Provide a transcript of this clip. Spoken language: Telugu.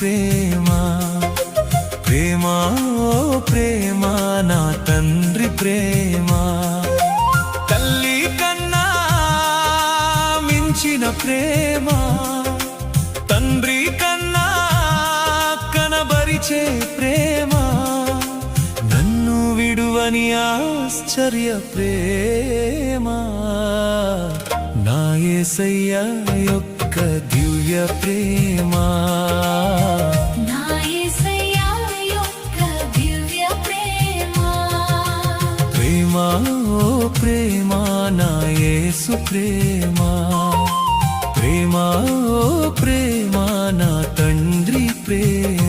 ప్రేమ ప్రేమ ఓ ప్రేమ నా తండ్రి ప్రేమ తల్లి కన్నా మించిన ప్రేమ తండ్రి కన్నా కనబరిచే ప్రేమ నన్ను విడువని ఆశ్చర్య ప్రేమ నా యేసయ్య యొక్క దివ్య ప్రేమ నా యేసయ్య యొక్క దివ్య ప్రేమ ప్రేమ ఓ ప్రేమ నా యేసు ప్రేమ ప్రేమ ఓ ప్రేమ నా తండ్రి ప్రేమ